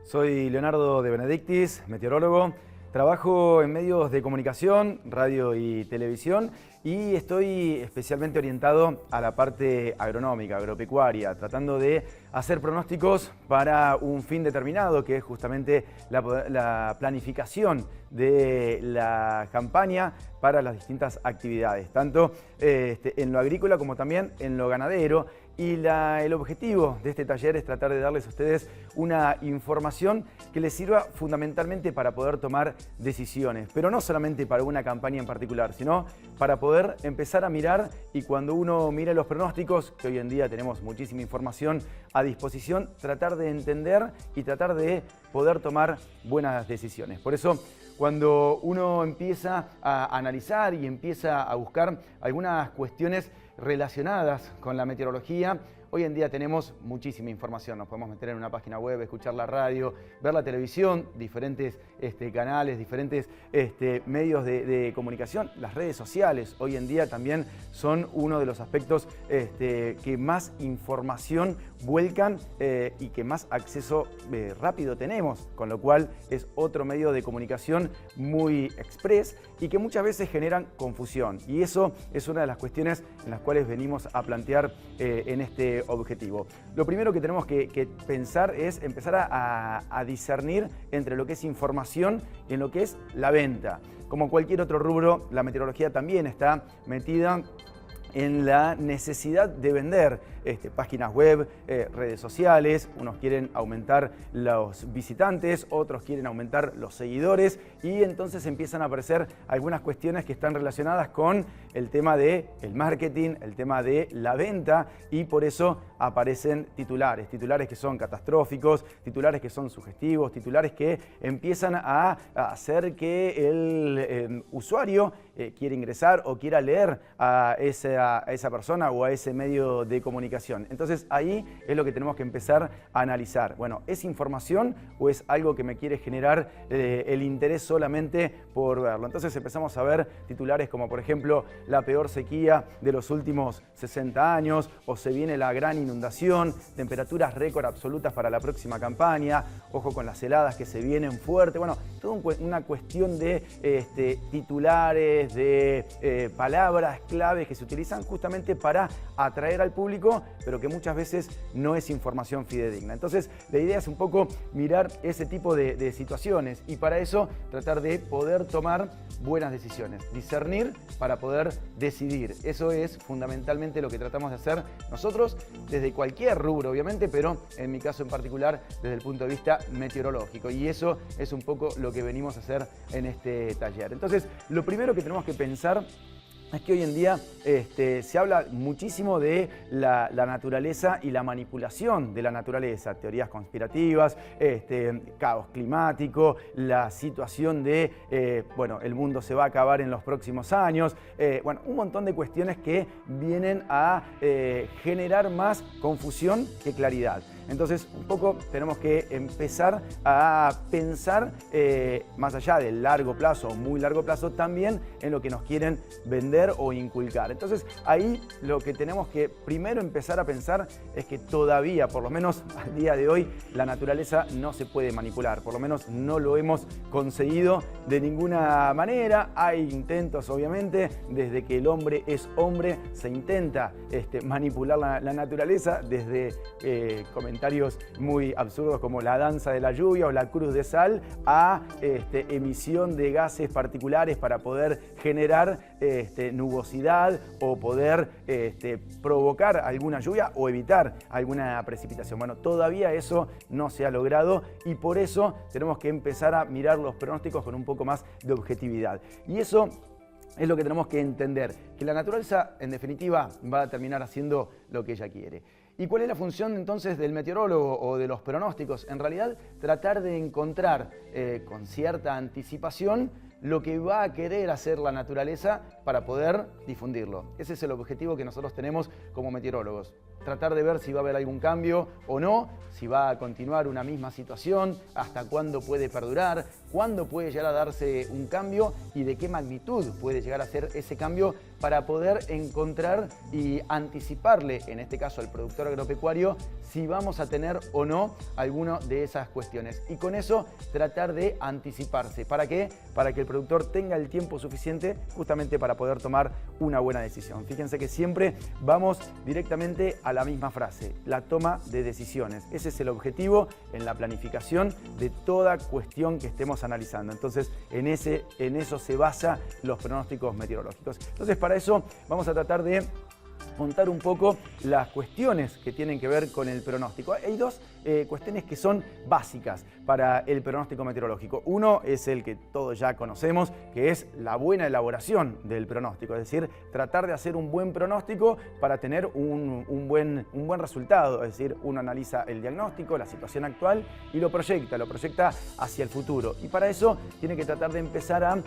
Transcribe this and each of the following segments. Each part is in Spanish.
Soy Leonardo de Benedictis, meteorólogo. Trabajo en medios de comunicación, radio y televisión, y estoy especialmente orientado a la parte agronómica, agropecuaria, tratando de hacer pronósticos para un fin determinado, que es justamente la planificación de la campaña para las distintas actividades, tanto en lo agrícola como también en lo ganadero. Y el objetivo de este taller es tratar de darles a ustedes una información que les sirva fundamentalmente para poder tomar decisiones, pero no solamente para una campaña en particular, sino para poder empezar a mirar, y cuando uno mire los pronósticos, que hoy en día tenemos muchísima información a disposición, tratar de entender y tratar de poder tomar buenas decisiones. Por eso, cuando uno empieza a analizar y empieza a buscar algunas cuestiones relacionadas con la meteorología, hoy en día tenemos muchísima información. Nos podemos meter en una página web, escuchar la radio, ver la televisión, diferentes canales, diferentes medios de comunicación. Las redes sociales hoy en día también son uno de los aspectos que más información vuelcan y que más acceso rápido tenemos, con lo cual es otro medio de comunicación muy express y que muchas veces generan confusión. Y eso es una de las cuestiones en las cuales venimos a plantear en este objetivo. Lo primero que tenemos que pensar es empezar a discernir entre lo que es información y en lo que es la venta. Como cualquier otro rubro, la meteorología también está metida en la necesidad de vender páginas web, redes sociales. Unos quieren aumentar los visitantes, otros quieren aumentar los seguidores, y entonces empiezan a aparecer algunas cuestiones que están relacionadas con el tema del marketing, el tema de la venta, y por eso aparecen titulares que son catastróficos, titulares que son sugestivos, titulares que empiezan a hacer que el usuario quiera ingresar o quiera leer a esa persona o a ese medio de comunicación. Entonces ahí es lo que tenemos que empezar a analizar. Bueno, ¿es información o es algo que me quiere generar el interés solamente por verlo? Entonces empezamos a ver titulares como, por ejemplo, la peor sequía de los últimos 60 años, o se viene la gran inundación, temperaturas récord absolutas para la próxima campaña, ojo con las heladas que se vienen fuerte. Bueno, toda una cuestión de titulares, de palabras claves que se utilizan justamente para atraer al público, pero que muchas veces no es información fidedigna. Entonces, la idea es un poco mirar ese tipo de situaciones, y para eso tratar de poder tomar buenas decisiones, discernir para poder decidir. Eso es fundamentalmente lo que tratamos de hacer nosotros desde cualquier rubro, obviamente, pero en mi caso en particular desde el punto de vista meteorológico, y eso es un poco lo que venimos a hacer en este taller. Entonces, lo primero que tenemos que pensar es que hoy en día se habla muchísimo de la naturaleza y la manipulación de la naturaleza, teorías conspirativas, caos climático, la situación de, bueno, el mundo se va a acabar en los próximos años, bueno, un montón de cuestiones que vienen a generar más confusión que claridad. Entonces, un poco tenemos que empezar a pensar más allá del largo plazo o muy largo plazo, también en lo que nos quieren vender o inculcar. Entonces, ahí lo que tenemos que primero empezar a pensar es que todavía, por lo menos al día de hoy, la naturaleza no se puede manipular. Por lo menos no lo hemos conseguido de ninguna manera. Hay intentos, obviamente, desde que el hombre es hombre, se intenta manipular la naturaleza, desde comentarios muy absurdos como la danza de la lluvia o la cruz de sal, a emisión de gases particulares para poder generar nubosidad o poder provocar alguna lluvia o evitar alguna precipitación. Bueno, todavía eso no se ha logrado, y por eso tenemos que empezar a mirar los pronósticos con un poco más de objetividad. Y eso es lo que tenemos que entender, que la naturaleza en definitiva va a terminar haciendo lo que ella quiere. ¿Y cuál es la función entonces del meteorólogo o de los pronósticos? En realidad, tratar de encontrar con cierta anticipación lo que va a querer hacer la naturaleza para poder difundirlo. Ese es el objetivo que nosotros tenemos como meteorólogos. Tratar de ver si va a haber algún cambio o no, si va a continuar una misma situación, hasta cuándo puede perdurar, cuándo puede llegar a darse un cambio y de qué magnitud puede llegar a ser ese cambio para poder encontrar y anticiparle, en este caso al productor agropecuario, si vamos a tener o no alguna de esas cuestiones. Y con eso tratar de anticiparse. ¿Para qué? Para que el productor tenga el tiempo suficiente justamente para poder tomar una buena decisión. Fíjense que siempre vamos directamente a la misma frase, la toma de decisiones. Ese es el objetivo en la planificación de toda cuestión que estemos analizando. Entonces, en eso se basan los pronósticos meteorológicos. Entonces, para eso vamos a tratar de contar un poco las cuestiones que tienen que ver con el pronóstico. Hay dos cuestiones que son básicas para el pronóstico meteorológico. Uno es el que todos ya conocemos, que es la buena elaboración del pronóstico, es decir, tratar de hacer un buen pronóstico para tener un buen resultado. Es decir, uno analiza el diagnóstico, la situación actual y lo proyecta hacia el futuro. Y para eso tiene que tratar de empezar a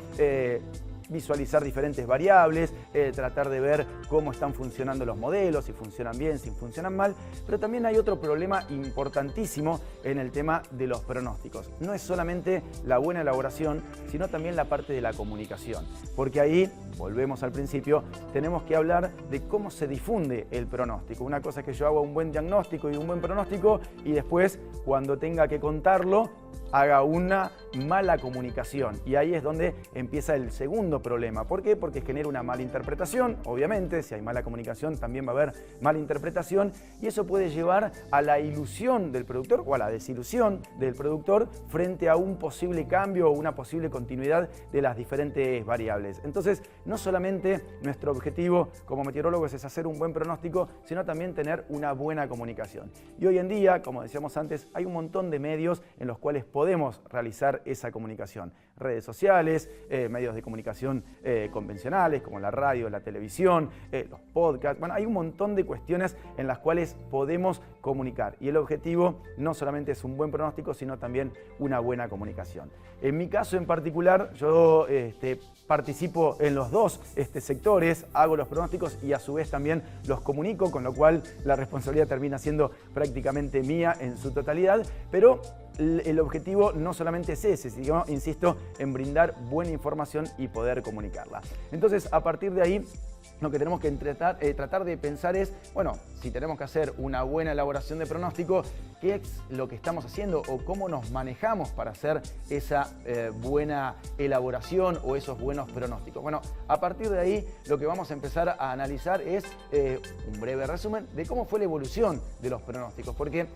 visualizar diferentes variables, tratar de ver cómo están funcionando los modelos, si funcionan bien, si funcionan mal, pero también hay otro problema importantísimo en el tema de los pronósticos. No es solamente la buena elaboración, sino también la parte de la comunicación, porque ahí, volvemos al principio, tenemos que hablar de cómo se difunde el pronóstico. Una cosa es que yo haga un buen diagnóstico y un buen pronóstico y después, cuando tenga que contarlo, haga una mala comunicación. Y ahí es donde empieza el segundo problema. ¿Por qué? Porque genera una mala interpretación. Obviamente, si hay mala comunicación, también va a haber mala interpretación. Y eso puede llevar a la ilusión del productor o a la desilusión del productor frente a un posible cambio o una posible continuidad de las diferentes variables. Entonces, no solamente nuestro objetivo como meteorólogos es hacer un buen pronóstico, sino también tener una buena comunicación. Y hoy en día, como decíamos antes, hay un montón de medios en los cuales podemos realizar esa comunicación. Redes sociales, medios de comunicación convencionales como la radio, la televisión, los podcasts. Bueno, hay un montón de cuestiones en las cuales podemos comunicar. Y el objetivo no solamente es un buen pronóstico, sino también una buena comunicación. En mi caso en particular, yo participo en los dos sectores, hago los pronósticos y a su vez también los comunico, con lo cual la responsabilidad termina siendo prácticamente mía en su totalidad, pero el objetivo no solamente es ese, sino, insisto, en brindar buena información y poder comunicarla. Entonces, a partir de ahí, lo que tenemos que tratar de pensar es, bueno, si tenemos que hacer una buena elaboración de pronóstico, ¿qué es lo que estamos haciendo o cómo nos manejamos para hacer esa buena elaboración o esos buenos pronósticos? Bueno, a partir de ahí lo que vamos a empezar a analizar es un breve resumen de cómo fue la evolución de los pronósticos, porque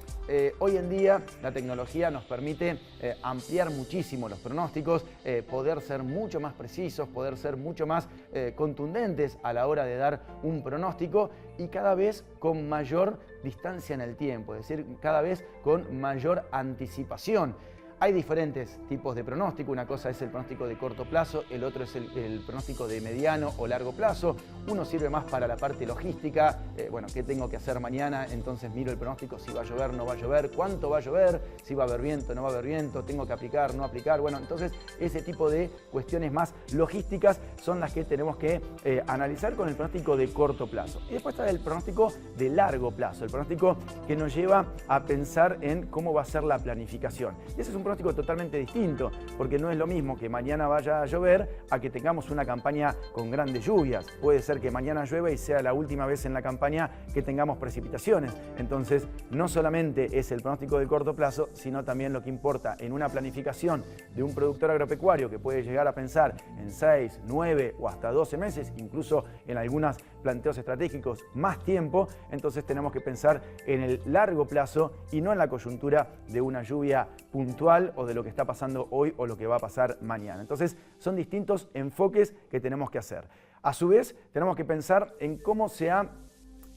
hoy en día la tecnología nos permite ampliar muchísimo los pronósticos, poder ser mucho más precisos, poder ser mucho más contundentes a la hora de dar un pronóstico y cada vez con mayor distancia en el tiempo, es decir, cada vez con mayor anticipación. Hay diferentes tipos de pronóstico, una cosa es el pronóstico de corto plazo, el otro es el pronóstico de mediano o largo plazo. Uno sirve más para la parte logística, bueno, ¿qué tengo que hacer mañana? Entonces miro el pronóstico, si va a llover, no va a llover, cuánto va a llover, si va a haber viento, no va a haber viento, tengo que aplicar, no aplicar. Bueno, entonces ese tipo de cuestiones más logísticas son las que tenemos que analizar con el pronóstico de corto plazo. Y después está el pronóstico de largo plazo, el pronóstico que nos lleva a pensar en cómo va a ser la planificación. Y ese es un pronóstico totalmente distinto, porque no es lo mismo que mañana vaya a llover a que tengamos una campaña con grandes lluvias. Puede ser que mañana llueva y sea la última vez en la campaña que tengamos precipitaciones. Entonces, no solamente es el pronóstico de corto plazo, sino también lo que importa en una planificación de un productor agropecuario que puede llegar a pensar en 6, 9 o hasta 12 meses, incluso en algunos planteos estratégicos más tiempo. Entonces tenemos que pensar en el largo plazo y no en la coyuntura de una lluvia puntual o de lo que está pasando hoy o lo que va a pasar mañana. Entonces son distintos enfoques que tenemos que hacer. A su vez, tenemos que pensar en cómo se ha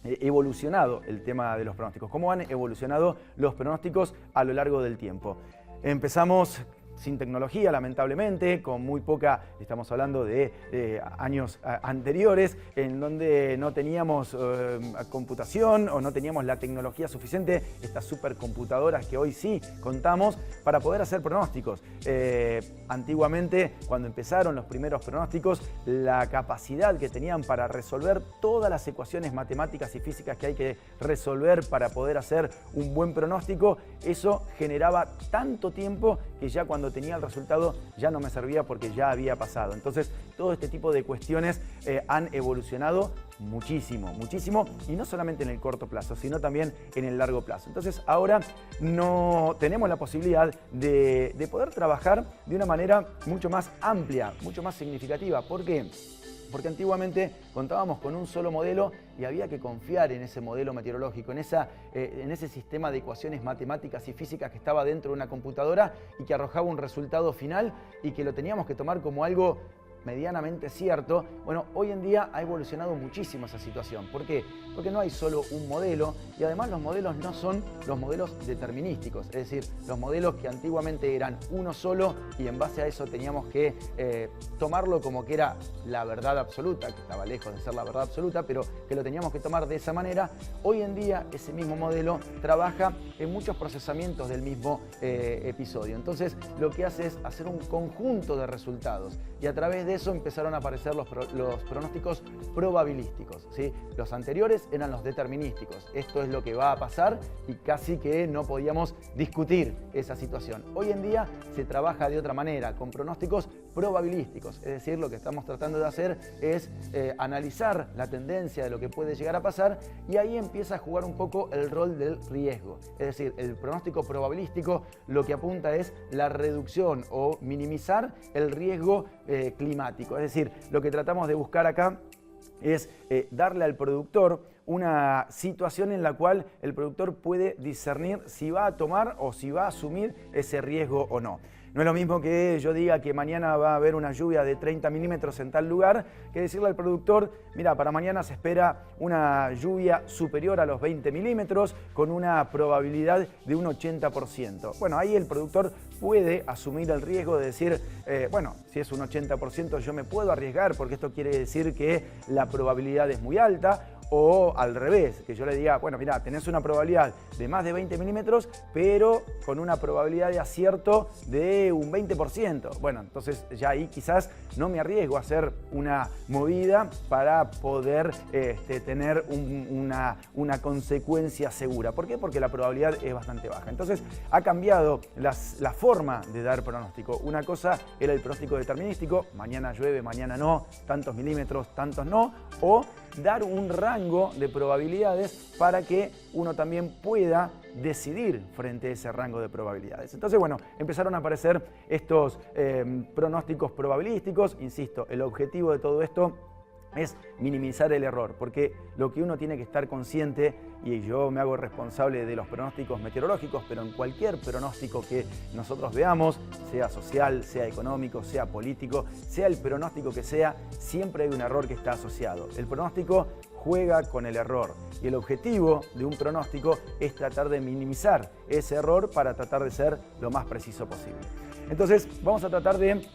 evolucionado el tema de los pronósticos, cómo han evolucionado los pronósticos a lo largo del tiempo. Empezamos sin tecnología, lamentablemente, con muy poca, estamos hablando de años anteriores, en donde no teníamos computación o no teníamos la tecnología suficiente, estas supercomputadoras que hoy sí contamos, para poder hacer pronósticos. Antiguamente, cuando empezaron los primeros pronósticos, la capacidad que tenían para resolver todas las ecuaciones matemáticas y físicas que hay que resolver para poder hacer un buen pronóstico, eso generaba tanto tiempo que ya cuando cuando tenía el resultado ya no me servía porque ya había pasado. Entonces, todo este tipo de cuestiones han evolucionado muchísimo, muchísimo, y no solamente en el corto plazo, sino también en el largo plazo. Entonces, ahora no tenemos la posibilidad de poder trabajar de una manera mucho más amplia, mucho más significativa. ¿Por qué? Porque antiguamente contábamos con un solo modelo y había que confiar en ese modelo meteorológico, en ese sistema de ecuaciones matemáticas y físicas que estaba dentro de una computadora y que arrojaba un resultado final y que lo teníamos que tomar como algo medianamente cierto. Bueno, hoy en día ha evolucionado muchísimo esa situación. ¿Por qué? Porque no hay solo un modelo y además los modelos no son los modelos determinísticos, es decir, los modelos que antiguamente eran uno solo y en base a eso teníamos que tomarlo como que era la verdad absoluta, que estaba lejos de ser la verdad absoluta, pero que lo teníamos que tomar de esa manera. Hoy en día ese mismo modelo trabaja en muchos procesamientos del mismo episodio. Entonces lo que hace es hacer un conjunto de resultados y a través de eso empezaron a aparecer los pronósticos probabilísticos, ¿sí? Los anteriores eran los determinísticos. Esto es lo que va a pasar y casi que no podíamos discutir esa situación. Hoy en día se trabaja de otra manera, con pronósticos probabilísticos. Es decir, lo que estamos tratando de hacer es analizar la tendencia de lo que puede llegar a pasar y ahí empieza a jugar un poco el rol del riesgo. Es decir, el pronóstico probabilístico lo que apunta es la reducción o minimizar el riesgo climático. Es decir, lo que tratamos de buscar acá es darle al productor una situación en la cual el productor puede discernir si va a tomar o si va a asumir ese riesgo o no. No es lo mismo que yo diga que mañana va a haber una lluvia de 30 milímetros en tal lugar, que decirle al productor, mira, para mañana se espera una lluvia superior a los 20 milímetros con una probabilidad de un 80%. Bueno, ahí el productor puede asumir el riesgo de decir, bueno, si es un 80% yo me puedo arriesgar porque esto quiere decir que la probabilidad es muy alta. O al revés, que yo le diga, bueno, mira, tenés una probabilidad de más de 20 milímetros, pero con una probabilidad de acierto de un 20%. Bueno, entonces ya ahí quizás no me arriesgo a hacer una movida para poder tener una consecuencia segura. ¿Por qué? Porque la probabilidad es bastante baja. Entonces ha cambiado la forma de dar pronóstico. Una cosa era el pronóstico determinístico, mañana llueve, mañana no, tantos milímetros, tantos no, o dar un rango de probabilidades para que uno también pueda decidir frente a ese rango de probabilidades. Entonces, bueno, empezaron a aparecer estos pronósticos probabilísticos. Insisto, el objetivo de todo esto es minimizar el error, porque lo que uno tiene que estar consciente, y yo me hago responsable de los pronósticos meteorológicos, pero en cualquier pronóstico que nosotros veamos, sea social, sea económico, sea político, sea el pronóstico que sea, siempre hay un error que está asociado. El pronóstico juega con el error y el objetivo de un pronóstico es tratar de minimizar ese error para tratar de ser lo más preciso posible. Entonces, vamos a tratar de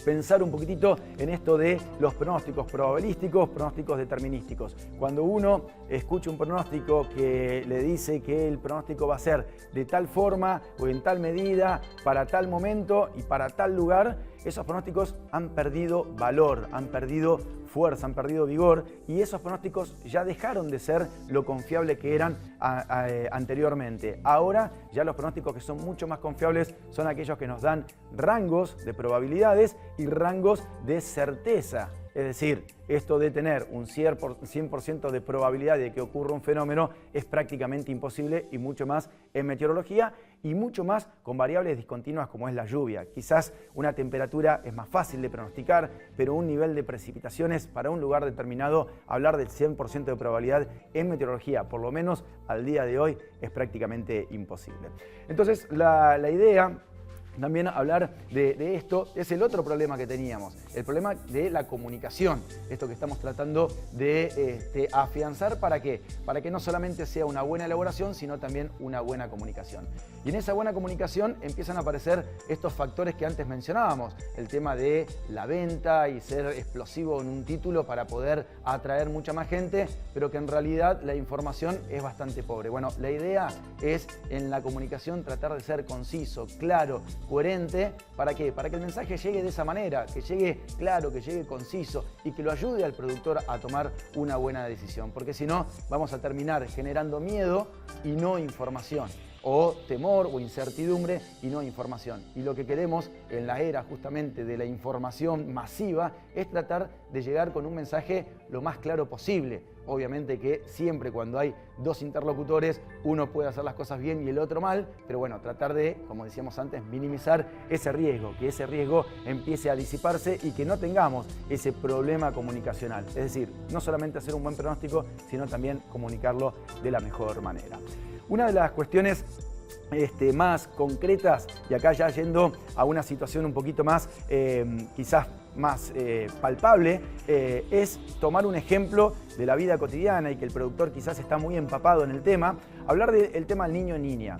pensar un poquitito en esto de los pronósticos probabilísticos, pronósticos determinísticos. Cuando uno escucha un pronóstico que le dice que el pronóstico va a ser de tal forma o en tal medida, para tal momento y para tal lugar, esos pronósticos han perdido valor, han perdido fuerza, han perdido vigor y esos pronósticos ya dejaron de ser lo confiable que eran anteriormente. Ahora ya los pronósticos que son mucho más confiables son aquellos que nos dan rangos de probabilidades y rangos de certeza. Es decir, esto de tener un 100% de probabilidad de que ocurra un fenómeno es prácticamente imposible y mucho más en meteorología y mucho más con variables discontinuas como es la lluvia. Quizás una temperatura es más fácil de pronosticar, pero un nivel de precipitaciones para un lugar determinado, hablar del 100% de probabilidad en meteorología, por lo menos al día de hoy, es prácticamente imposible. Entonces, la idea también hablar de esto es el otro problema que teníamos, el problema de la comunicación, esto que estamos tratando de afianzar. ¿Para qué? Para que no solamente sea una buena elaboración, sino también una buena comunicación. Y en esa buena comunicación empiezan a aparecer estos factores que antes mencionábamos, el tema de la venta y ser explosivo en un título para poder atraer mucha más gente, pero que en realidad la información es bastante pobre. Bueno, la idea es en la comunicación tratar de ser conciso, claro, coherente. ¿Para qué? Para que el mensaje llegue de esa manera, que llegue claro, que llegue conciso y que lo ayude al productor a tomar una buena decisión. Porque si no, vamos a terminar generando miedo y no información. o temor o incertidumbre y no información. Y lo que queremos en la era justamente de la información masiva es tratar de llegar con un mensaje lo más claro posible. Obviamente que siempre cuando hay dos interlocutores, uno puede hacer las cosas bien y el otro mal, pero bueno, tratar de, como decíamos antes, minimizar ese riesgo, que ese riesgo empiece a disiparse y que no tengamos ese problema comunicacional. Es decir, no solamente hacer un buen pronóstico, sino también comunicarlo de la mejor manera. Una de las cuestiones más concretas, y acá ya yendo a una situación un poquito más, quizás más palpable, es tomar un ejemplo de la vida cotidiana y que el productor quizás está muy empapado en el tema, hablar del tema del niño-niña.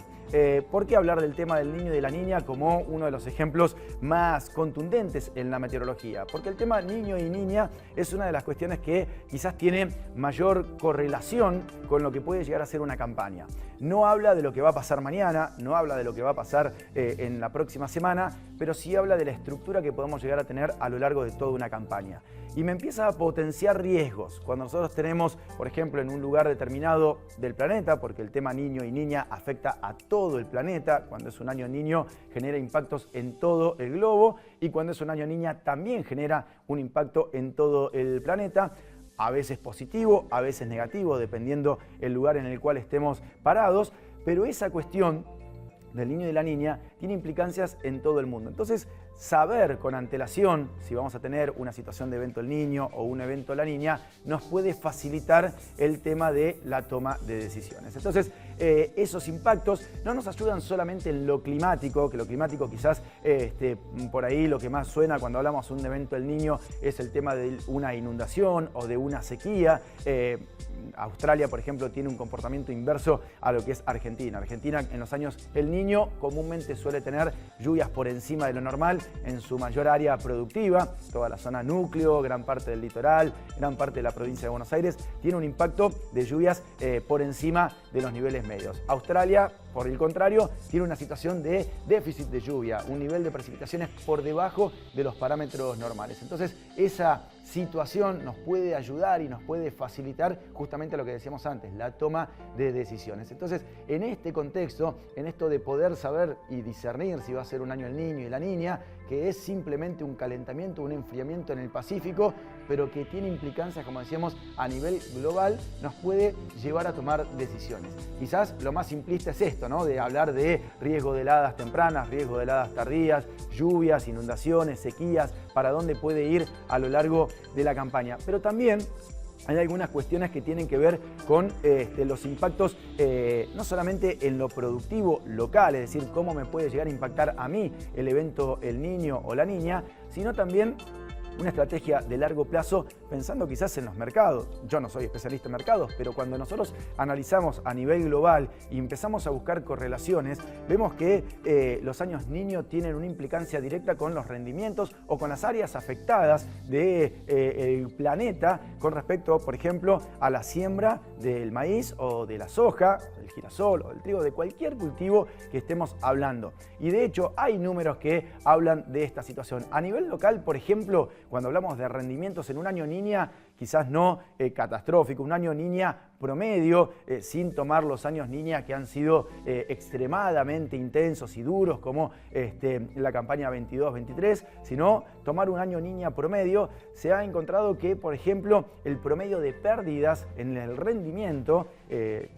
¿Por qué hablar del tema del niño y de la niña como uno de los ejemplos más contundentes en la meteorología? Porque el tema niño y niña es una de las cuestiones que quizás tiene mayor correlación con lo que puede llegar a ser una campaña. No habla de lo que va a pasar mañana, no habla de lo que va a pasar en la próxima semana, pero sí habla de la estructura que podemos llegar a tener a lo largo de toda una campaña. Y me empieza a potenciar riesgos. Cuando nosotros tenemos, por ejemplo, en un lugar determinado del planeta, porque el tema niño y niña afecta a todo el planeta, cuando es un año niño genera impactos en todo el globo y cuando es un año niña también genera un impacto en todo el planeta, a veces positivo, a veces negativo, dependiendo el lugar en el cual estemos parados, pero esa cuestión del niño y de la niña tiene implicancias en todo el mundo. Entonces, saber con antelación si vamos a tener una situación de evento el niño o un evento la niña nos puede facilitar el tema de la toma de decisiones. Entonces, esos impactos no nos ayudan solamente en lo climático, que lo climático quizás por ahí lo que más suena cuando hablamos de un evento el niño es el tema de una inundación o de una sequía. Australia, por ejemplo, tiene un comportamiento inverso a lo que es Argentina. Argentina en los años el niño comúnmente suele tener lluvias por encima de lo normal en su mayor área productiva, toda la zona núcleo, gran parte del litoral, gran parte de la provincia de Buenos Aires, tiene un impacto de lluvias por encima de los niveles medios. Australia, por el contrario, tiene una situación de déficit de lluvia, un nivel de precipitaciones por debajo de los parámetros normales. Entonces, esa situación nos puede ayudar y nos puede facilitar justamente lo que decíamos antes, la toma de decisiones. Entonces, en este contexto, en esto de poder saber y discernir si va a ser un año el niño y la niña, que es simplemente un calentamiento, un enfriamiento en el Pacífico, pero que tiene implicancias, como decíamos, a nivel global, nos puede llevar a tomar decisiones. Quizás lo más simplista es esto, ¿no? De hablar de riesgo de heladas tempranas, riesgo de heladas tardías, lluvias, inundaciones, sequías, para dónde puede ir a lo largo de la campaña. Pero también hay algunas cuestiones que tienen que ver con los impactos, no solamente en lo productivo local, es decir, cómo me puede llegar a impactar a mí el evento el niño o la niña, sino también una estrategia de largo plazo pensando quizás en los mercados. Yo no soy especialista en mercados, pero cuando nosotros analizamos a nivel global y empezamos a buscar correlaciones, vemos que los años niño tienen una implicancia directa con los rendimientos o con las áreas afectadas del planeta con respecto, por ejemplo, a la siembra del maíz o de la soja, del girasol o del trigo, de cualquier cultivo que estemos hablando. Y de hecho hay números que hablan de esta situación. A nivel local, por ejemplo, cuando hablamos de rendimientos en un año niña, quizás no catastrófico, un año niña promedio, sin tomar los años niña que han sido extremadamente intensos y duros como la campaña 22-23, sino tomar un año niña promedio, se ha encontrado que, por ejemplo, el promedio de pérdidas en el rendimiento,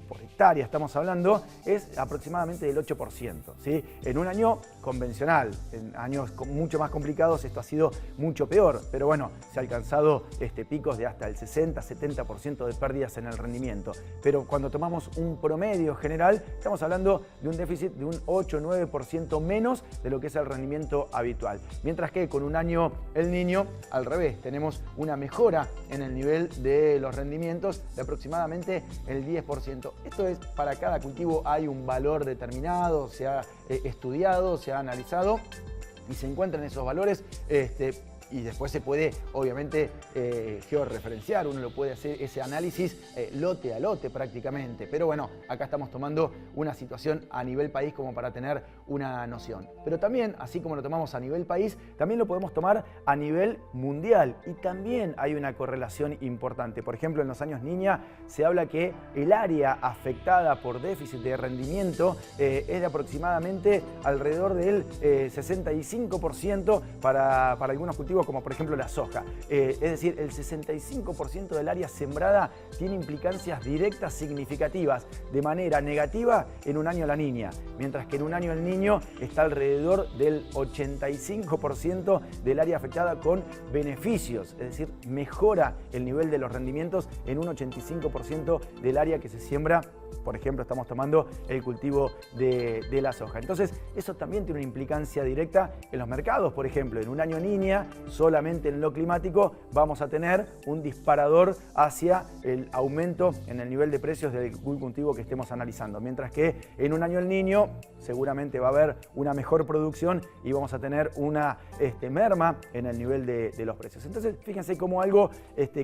por hectárea estamos hablando, es aproximadamente del 8%, ¿sí? En un año convencional, en años mucho más complicados esto ha sido mucho peor, pero bueno, se ha alcanzado picos de hasta el 60-70% de pérdidas en el rendimiento. Pero cuando tomamos un promedio general, estamos hablando de un déficit de un 8-9% menos de lo que es el rendimiento habitual. Mientras que con un año el niño, al revés, tenemos una mejora en el nivel de los rendimientos de aproximadamente el 10%. Esto es, para cada cultivo hay un valor determinado, se ha estudiado, se ha analizado y se encuentran esos valores. y después se puede, obviamente, georreferenciar. Uno lo puede hacer ese análisis lote a lote prácticamente. Pero bueno, acá estamos tomando una situación a nivel país como para tener una noción. Pero también, así como lo tomamos a nivel país, también lo podemos tomar a nivel mundial. Y también hay una correlación importante. Por ejemplo, en los años niña se habla que el área afectada por déficit de rendimiento es de aproximadamente alrededor del 65% para algunos cultivos como por ejemplo la soja. Es decir, el 65% del área sembrada tiene implicancias directas significativas de manera negativa en un año la niña, mientras que en un año el niño está alrededor del 85% del área afectada con beneficios, es decir, mejora el nivel de los rendimientos en un 85% del área que se siembra. Por ejemplo, estamos tomando el cultivo de la soja. Entonces, eso también tiene una implicancia directa en los mercados. Por ejemplo, en un año niña, solamente en lo climático, vamos a tener un disparador hacia el aumento en el nivel de precios del cultivo que estemos analizando. Mientras que en un año el niño, seguramente va a haber una mejor producción y vamos a tener una merma en el nivel de los precios. Entonces, fíjense cómo algo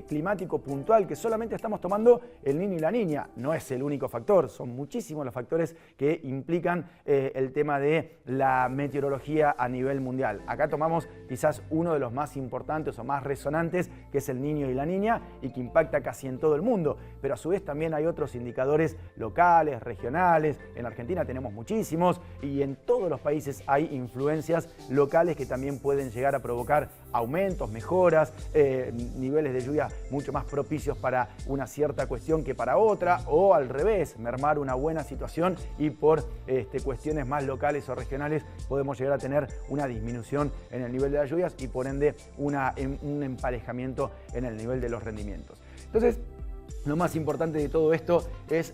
climático puntual, que solamente estamos tomando el niño y la niña, no es el único factor. Son muchísimos los factores que implican el tema de la meteorología a nivel mundial. Acá tomamos quizás uno de los más importantes o más resonantes, que es el niño y la niña, y que impacta casi en todo el mundo. Pero a su vez también hay otros indicadores locales, regionales. En Argentina tenemos muchísimos y en todos los países hay influencias locales que también pueden llegar a provocar aumentos, mejoras, niveles de lluvia mucho más propicios para una cierta cuestión que para otra, o al revés, mermar una buena situación y por cuestiones más locales o regionales podemos llegar a tener una disminución en el nivel de las lluvias y por ende un emparejamiento en el nivel de los rendimientos. Entonces, lo más importante de todo esto es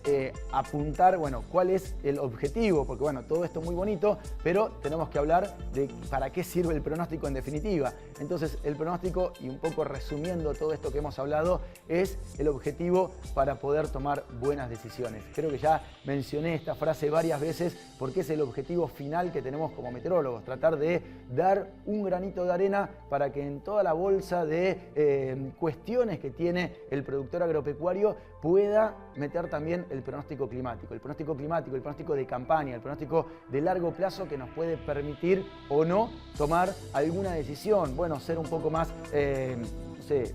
apuntar, bueno, cuál es el objetivo, porque bueno, todo esto es muy bonito, pero tenemos que hablar de para qué sirve el pronóstico en definitiva. Entonces, el pronóstico, y un poco resumiendo todo esto que hemos hablado, es el objetivo para poder tomar buenas decisiones. Creo que ya mencioné esta frase varias veces porque es el objetivo final que tenemos como meteorólogos, tratar de dar un granito de arena para que en toda la bolsa de cuestiones que tiene el productor agropecuario pueda meter también el pronóstico climático, el pronóstico de campaña, el pronóstico de largo plazo que nos puede permitir o no tomar alguna decisión. Bueno, ser un poco más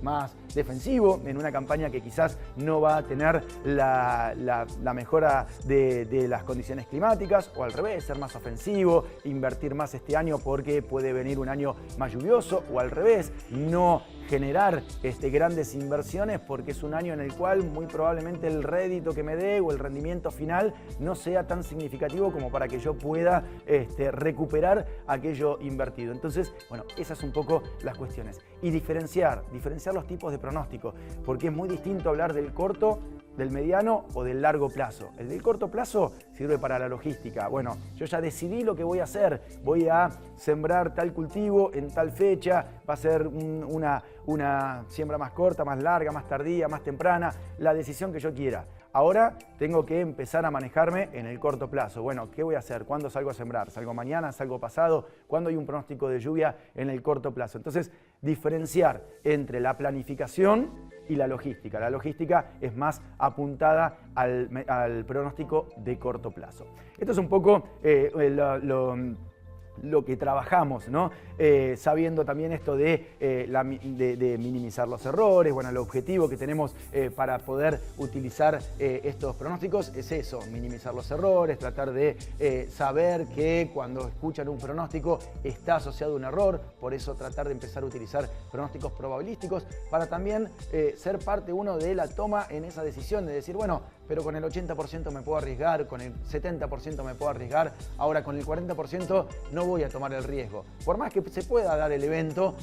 más defensivo en una campaña que quizás no va a tener la mejora de las condiciones climáticas, o al revés, ser más ofensivo, invertir más este año porque puede venir un año más lluvioso, o al revés, no generar grandes inversiones porque es un año en el cual muy probablemente el rédito que me dé o el rendimiento final no sea tan significativo como para que yo pueda recuperar aquello invertido. Entonces, bueno, esas son un poco las cuestiones. Y diferenciar los tipos de pronóstico, porque es muy distinto hablar del corto, del mediano o del largo plazo. El del corto plazo sirve para la logística. Bueno, yo ya decidí lo que voy a hacer. Voy a sembrar tal cultivo en tal fecha. Va a ser una siembra más corta, más larga, más tardía, más temprana. La decisión que yo quiera. Ahora tengo que empezar a manejarme en el corto plazo. Bueno, ¿qué voy a hacer? ¿Cuándo salgo a sembrar? ¿Salgo mañana? ¿Salgo pasado? ¿Cuándo hay un pronóstico de lluvia en el corto plazo? Entonces, diferenciar entre la planificación y la logística. La logística es más apuntada al pronóstico de corto plazo. Esto es un poco lo que trabajamos, ¿no? Sabiendo también esto de minimizar los errores. Bueno, el objetivo que tenemos para poder utilizar estos pronósticos es eso, minimizar los errores, tratar de saber que cuando escuchan un pronóstico está asociado a un error, por eso tratar de empezar a utilizar pronósticos probabilísticos para también ser parte uno de la toma en esa decisión de decir, bueno, pero con el 80% me puedo arriesgar, con el 70% me puedo arriesgar, ahora con el 40% no voy a tomar el riesgo. Por más que se pueda dar el evento,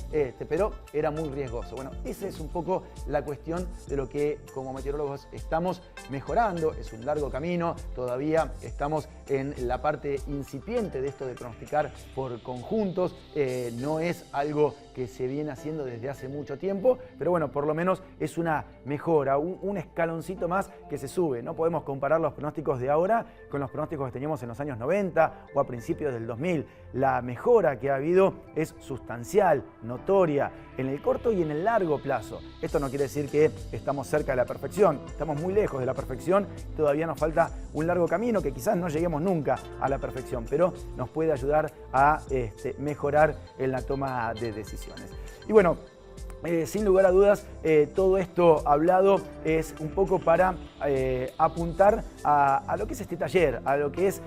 pero era muy riesgoso. Bueno, esa es un poco la cuestión de lo que como meteorólogos estamos mejorando. Es un largo camino, todavía estamos en la parte incipiente de esto de pronosticar por conjuntos. No es algo que se viene haciendo desde hace mucho tiempo, pero bueno, por lo menos es una mejora, un escaloncito más que se sube. nube. No podemos comparar los pronósticos de ahora con los pronósticos que teníamos en los años 90 o a principios del 2000. La mejora que ha habido es sustancial, notoria, en el corto y en el largo plazo. Esto no quiere decir que estamos cerca de la perfección, estamos muy lejos de la perfección, todavía nos falta un largo camino que quizás no lleguemos nunca a la perfección, pero nos puede ayudar a mejorar en la toma de decisiones. Y bueno, sin lugar a dudas, todo esto hablado es un poco para apuntar a lo que es este taller, a lo que es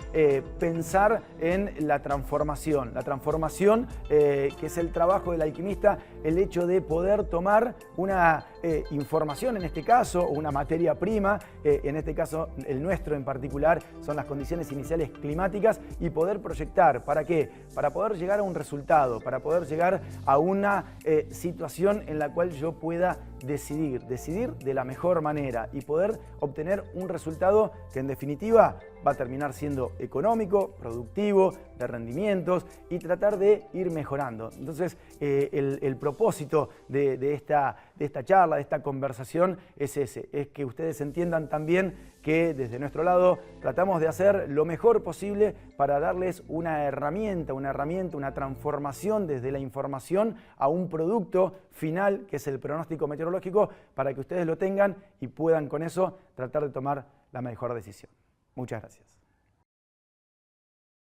pensar en la transformación. La transformación, que es el trabajo del alquimista, el hecho de poder tomar una información, en este caso, una materia prima, en este caso el nuestro en particular, son las condiciones iniciales climáticas, y poder proyectar. ¿Para qué? Para poder llegar a un resultado, para poder llegar a una situación en la cual yo pueda decidir de la mejor manera y poder obtener un resultado que en definitiva va a terminar siendo económico, productivo, de rendimientos, y tratar de ir mejorando. Entonces, el propósito de esta charla, de esta conversación es ese, es que ustedes entiendan también que desde nuestro lado tratamos de hacer lo mejor posible para darles una herramienta, una transformación desde la información a un producto final, que es el pronóstico meteorológico, para que ustedes lo tengan y puedan con eso tratar de tomar la mejor decisión. Muchas gracias.